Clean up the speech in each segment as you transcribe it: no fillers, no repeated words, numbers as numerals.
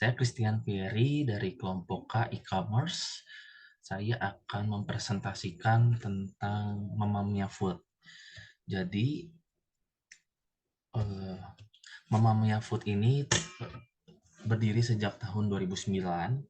Saya Christian Ferry dari kelompok K e-commerce. Saya akan mempresentasikan tentang Mamma Mia Food. Jadi, eh, Mamma Mia Food ini berdiri sejak tahun 2009.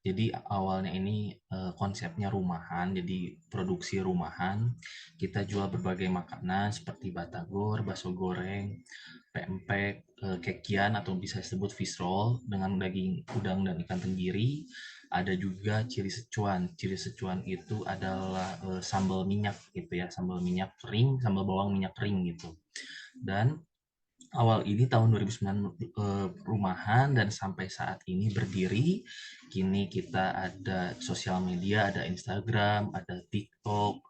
Jadi awalnya ini konsepnya rumahan, jadi produksi rumahan. Kita jual berbagai makanan seperti batagor, bakso goreng, pempek, kekian atau bisa disebut fish roll dengan daging udang dan ikan tenggiri. Ada juga ciri secuan. Ciri secuan itu adalah sambal minyak gitu ya, sambal minyak kering, sambal bawang minyak kering gitu. Dan awal ini tahun 2009 rumahan dan sampai saat ini berdiri. Kini kita ada sosial media, ada Instagram, ada TikTok,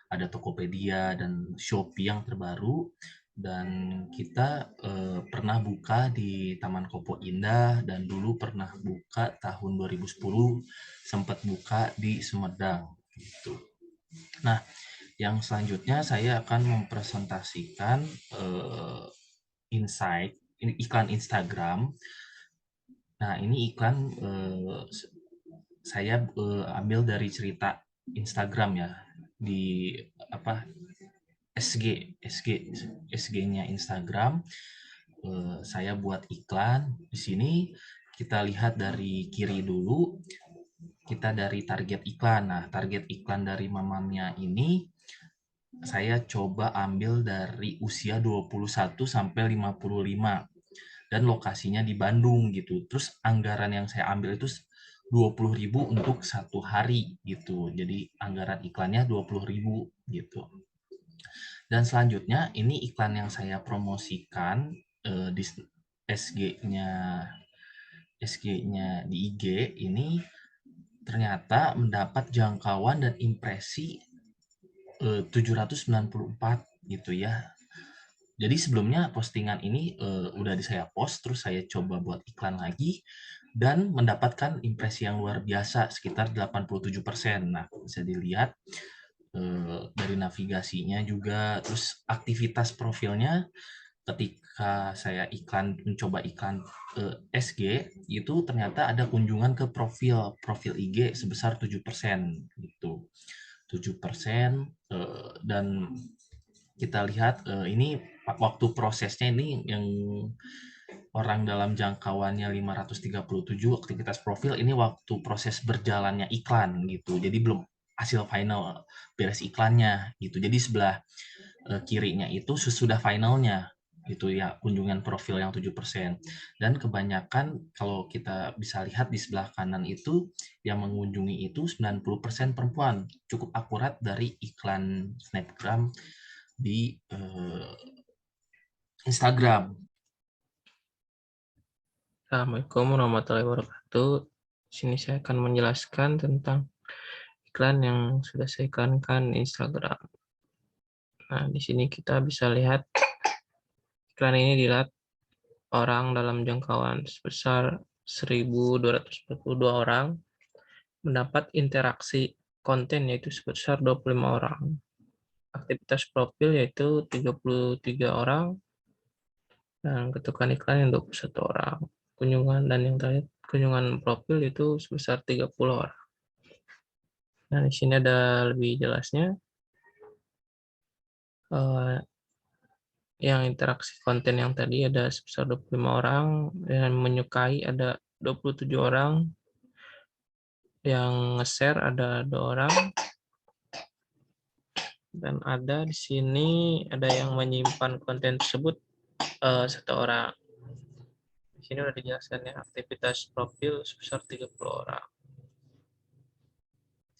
ada Tokopedia dan Shopee yang terbaru. Dan kita pernah buka di Taman Kopo Indah dan dulu pernah buka tahun 2010 sempat buka di Sumedang gitu. Nah, yang selanjutnya saya akan mempresentasikan insight, ini iklan Instagram. Nah, ini iklan saya ambil dari cerita Instagram ya di apa SG SG SG-nya Instagram. Saya buat iklan di sini. Kita lihat dari kiri dulu. Kita dari target iklan. Nah, target iklan dari Mamamnya ini saya coba ambil dari usia 21 sampai 55 dan lokasinya di Bandung gitu. Terus anggaran yang saya ambil itu 20.000 untuk satu hari gitu. Jadi anggaran iklannya 20.000 gitu. Dan selanjutnya ini iklan yang saya promosikan di SG-nya SG-nya di IG ini ternyata mendapat jangkauan dan impresi 794 gitu ya. Jadi sebelumnya postingan ini udah saya post, terus saya coba buat iklan lagi dan mendapatkan impresi yang luar biasa sekitar 87%. Nah, bisa dilihat dari navigasinya juga, terus aktivitas profilnya ketika saya mencoba iklan SG itu ternyata ada kunjungan ke profil IG sebesar 7% gitu. 7% dan kita lihat ini waktu prosesnya ini yang orang dalam jangkauannya 537 aktivitas profil ini waktu proses berjalannya iklan gitu. Jadi belum hasil final beres iklannya gitu. Jadi sebelah kirinya itu sesudah finalnya gitu ya, kunjungan profil yang 7%. Dan kebanyakan kalau kita bisa lihat di sebelah kanan itu yang mengunjungi itu 90% perempuan. Cukup akurat dari iklan Snapgram di Instagram. Assalamualaikum warahmatullahi wabarakatuh. Di sini saya akan menjelaskan tentang iklan yang sudah saya iklankan di Instagram. Nah, di sini kita bisa lihat iklan ini dilihat orang dalam jangkauan sebesar 1.242 orang, mendapat interaksi konten yaitu sebesar 25 orang. Aktivitas profil yaitu 33 orang, dan ketukan iklan yang 21 orang. Kunjungan dan yang terakhir kunjungan profil itu sebesar 30 orang. Nah, di sini ada lebih jelasnya. Yang interaksi konten yang tadi ada sebesar 25 orang, dan menyukai ada 27 orang, yang nge-share ada 2 orang, dan ada di sini ada yang menyimpan konten tersebut 1 orang. Di sini udah dijelaskan ya, aktivitas profil sebesar 30 orang.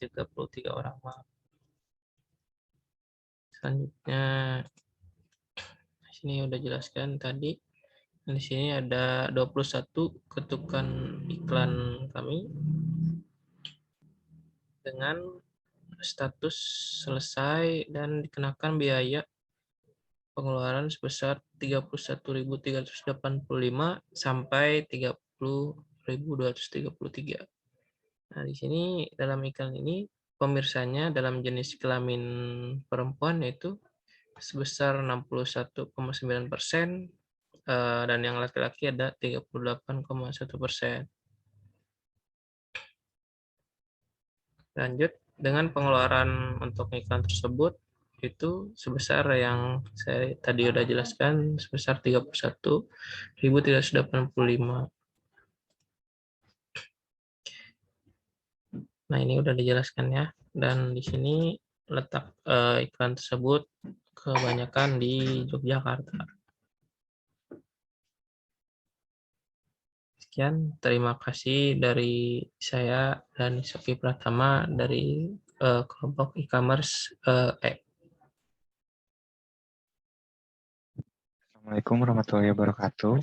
33 orang, maaf. Selanjutnya di sini udah jelaskan tadi. Di sini ada 21 ketukan iklan kami dengan status selesai dan dikenakan biaya pengeluaran sebesar 31.385 sampai 30.233. Nah, di sini dalam iklan ini pemirsanya dalam jenis kelamin perempuan yaitu sebesar 61,9%, dan yang laki-laki ada 38,1%. Lanjut, dengan pengeluaran untuk iklan tersebut itu sebesar yang saya tadi udah jelaskan, sebesar 31.385. Nah, ini udah dijelaskan ya. Dan di sini letak iklan tersebut kebanyakan di Yogyakarta. Sekian, terima kasih dari saya dan Sofi Pratama dari kelompok e-commerce. Assalamualaikum warahmatullahi wabarakatuh.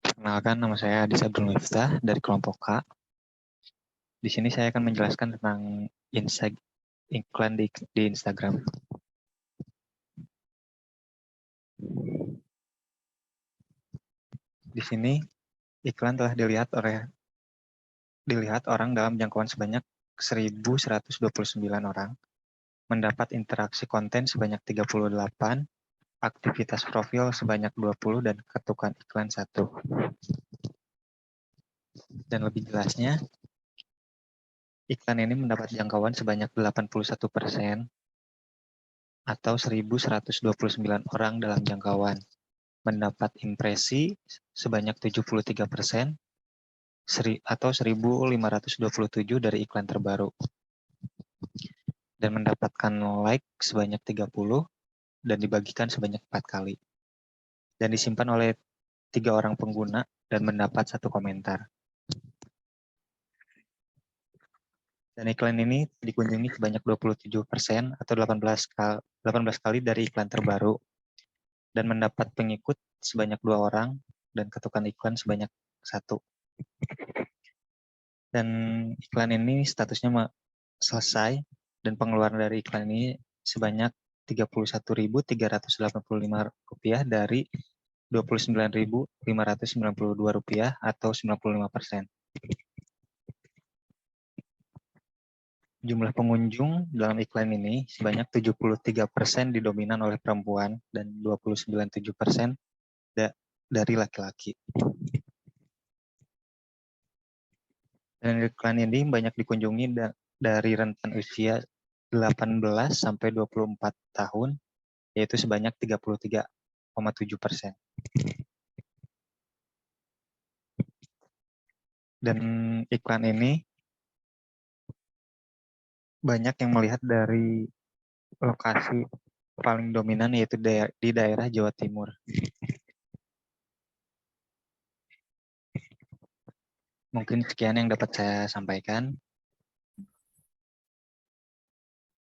Perkenalkan, nama saya Adis Abdul Miftah dari kelompok K. Di sini saya akan menjelaskan tentang iklan di Instagram. Di sini iklan telah dilihat orang dalam jangkauan sebanyak 1.129 orang, mendapat interaksi konten sebanyak 38, aktivitas profil sebanyak 20, dan ketukan iklan 1. Dan lebih jelasnya, iklan ini mendapat jangkauan sebanyak 81% atau 1.129 orang dalam jangkauan, mendapat impresi sebanyak 73% atau 1.527 dari iklan terbaru, dan mendapatkan like sebanyak 30 dan dibagikan sebanyak 4 kali, dan disimpan oleh 3 orang pengguna dan mendapat 1 komentar. Dan iklan ini dikunjungi sebanyak 27% atau 18 kali dari iklan terbaru, dan mendapat pengikut sebanyak 2 orang dan ketukan iklan sebanyak 1. Dan iklan ini statusnya selesai, dan pengeluaran dari iklan ini sebanyak Rp31.385 dari Rp29.592 atau 95%. Jumlah pengunjung dalam iklan ini sebanyak 73% didominan oleh perempuan dan 29,7% dari laki-laki. Dan iklan ini banyak dikunjungi dari rentan usia 18 sampai 24 tahun, yaitu sebanyak 33,7%. Dan iklan ini banyak yang melihat dari lokasi paling dominan, yaitu di daerah Jawa Timur. Mungkin sekian yang dapat saya sampaikan.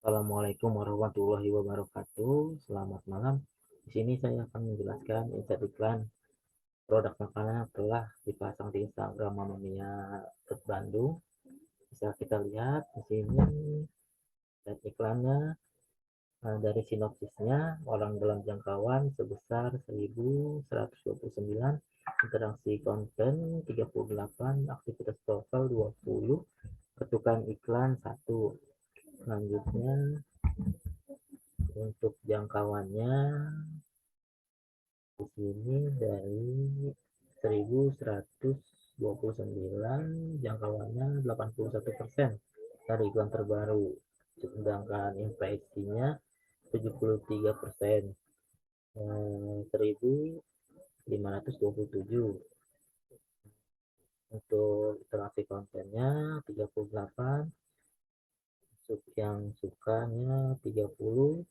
Assalamualaikum warahmatullahi wabarakatuh. Selamat malam. Di sini saya akan menjelaskan insert iklan produk makanan telah dipasang di Instagram Mamamia Bandung. Bisa kita lihat di sini dan iklannya. Dari sinopsisnya, orang dalam jangkauan sebesar 1.129, interaksi konten 38, aktivitas profil 20, ketukan iklan 1. Selanjutnya untuk jangkauannya di sini dari 1.129, jangkauannya 81% dari iklan terbaru, sedangkan impresinya 73%, 1.527. Untuk interaksi kontennya 38, yang sukanya 30,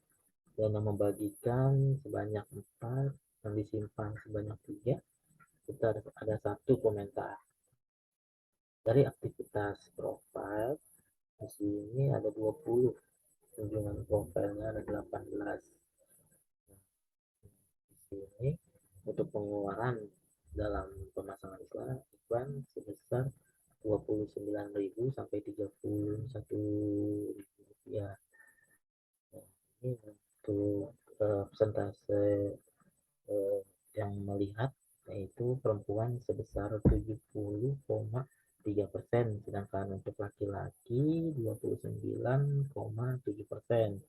dan yang membagikan sebanyak 4, yang disimpan sebanyak 3. Kita ada 1 komentar. Dari aktivitas profil di sini ada 20, kunjungan profilnya ada 18. Di sini untuk pengeluaran dalam pemasangan iklan sebesar 29.000 sampai 31.000 rupiah. Nah, ini untuk persentase yang melihat, yaitu perempuan sebesar 70,3%, sedangkan untuk laki-laki 29,7%.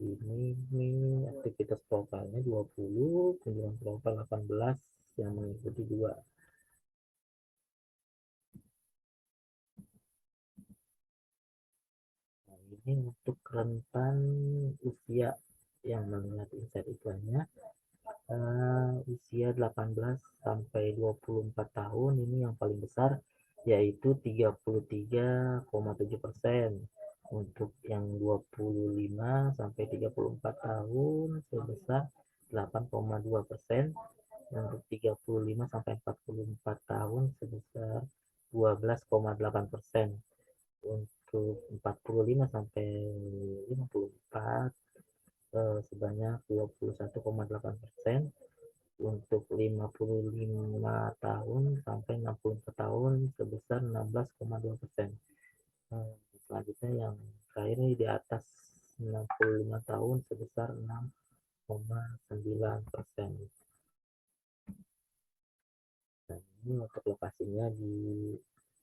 Ini aktivitas profilnya 20, kunjungan profil 18 yang mengikuti 2. Nah, ini untuk rentan usia yang melihat insight iklannya, usia 18 sampai 24 tahun ini yang paling besar, yaitu 33,7%. Untuk yang 25 sampai 34 tahun sebesar 8,2%. Untuk 35 sampai 44 tahun sebesar 12,8%. Untuk 45 sampai 54 sebanyak 21,8%. Untuk 55 tahun sampai 64 tahun sebesar 16,2%. Selanjutnya yang terakhir ini di atas 65 tahun sebesar 6,9%. Dan ini untuk lokasinya di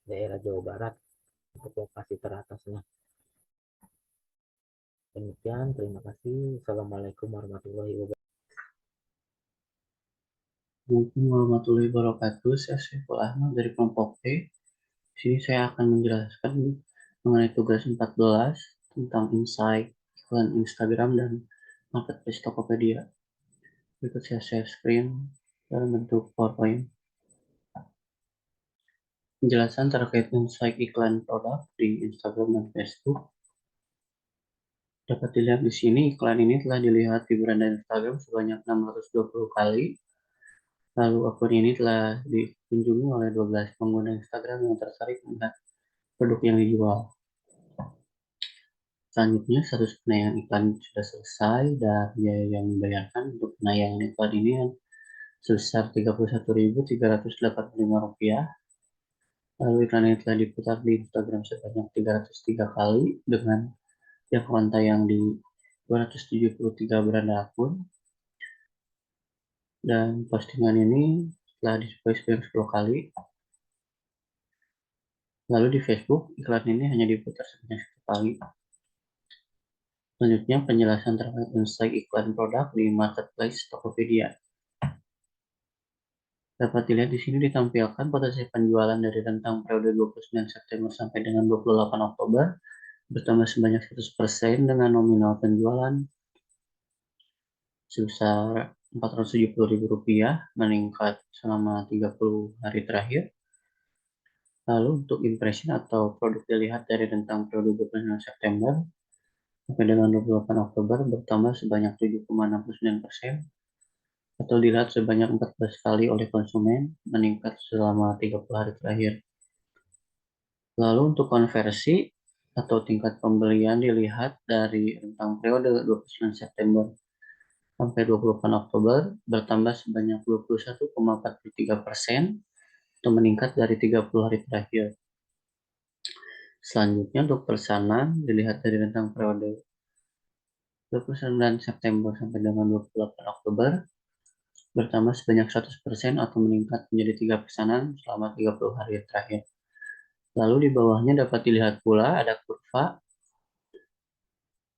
daerah Jawa Barat, untuk lokasi teratasnya. Demikian, terima kasih. Assalamualaikum warahmatullahi wabarakatuh. Assalamualaikum warahmatullahi wabarakatuh. Saya Saiful Ahmad dari kelompok B. Di sini saya akan menjelaskan mengenai tugas 14 tentang insight iklan Instagram dan marketplace Tokopedia. Berikut saya share screen dalam bentuk PowerPoint. Penjelasan terkait insight iklan produk di Instagram dan Facebook. Dapat dilihat di sini, iklan ini telah dilihat di beranda Instagram sebanyak 620 kali. Lalu akun ini telah dikunjungi oleh 12 pengguna Instagram yang tertarik melihat produk yang dijual. Selanjutnya, status penayangan iklan sudah selesai dan biaya yang dibayarkan untuk penayangan iklan ini sebesar Rp31.385. Lalu iklan ini telah diputar di Instagram sebanyak 303 kali dengan jangkauan tayang di 273 beranda akun. Dan postingan ini telah di-repost sebanyak 10 kali. Lalu di Facebook, iklan ini hanya diputar sebanyak 1 kali. Selanjutnya, penjelasan terkait insight iklan produk di marketplace Tokopedia. Dapat dilihat di sini ditampilkan potensi penjualan dari rentang periode 29 September sampai dengan 28 Oktober bertambah sebanyak 100% dengan nominal penjualan sebesar Rp470.000 meningkat selama 30 hari terakhir. Lalu untuk impression atau produk dilihat dari rentang periode 29 September sampai dengan 28 Oktober bertambah sebanyak 7,69%. Atau dilihat sebanyak 14 kali oleh konsumen, meningkat selama 30 hari terakhir. Lalu untuk konversi atau tingkat pembelian dilihat dari rentang periode 29 September sampai 28 Oktober bertambah sebanyak 21,43% atau meningkat dari 30 hari terakhir. Selanjutnya untuk pesanan dilihat dari rentang periode 29 September sampai dengan 28 Oktober bertambah sebanyak 100% atau meningkat menjadi 3 pesanan selama 30 hari terakhir. Lalu di bawahnya dapat dilihat pula ada kurva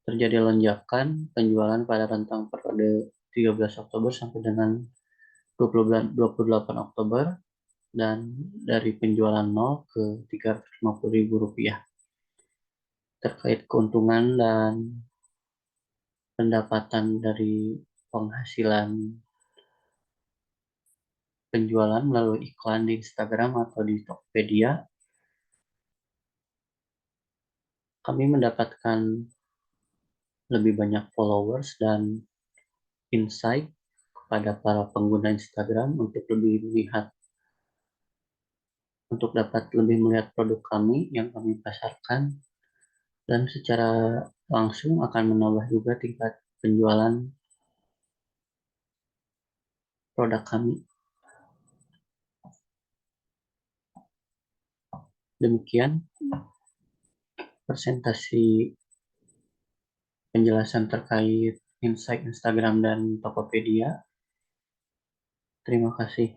terjadi lonjakan penjualan pada rentang periode 13 Oktober sampai dengan 28 Oktober dan dari penjualan 0 ke Rp350.000. Terkait keuntungan dan pendapatan dari penghasilan penjualan melalui iklan di Instagram atau di Tokopedia, kami mendapatkan lebih banyak followers dan insight kepada para pengguna Instagram untuk dapat lebih melihat produk kami yang kami pasarkan, dan secara langsung akan menambah juga tingkat penjualan produk kami. Demikian presentasi penjelasan terkait insight Instagram dan Tokopedia. Terima kasih.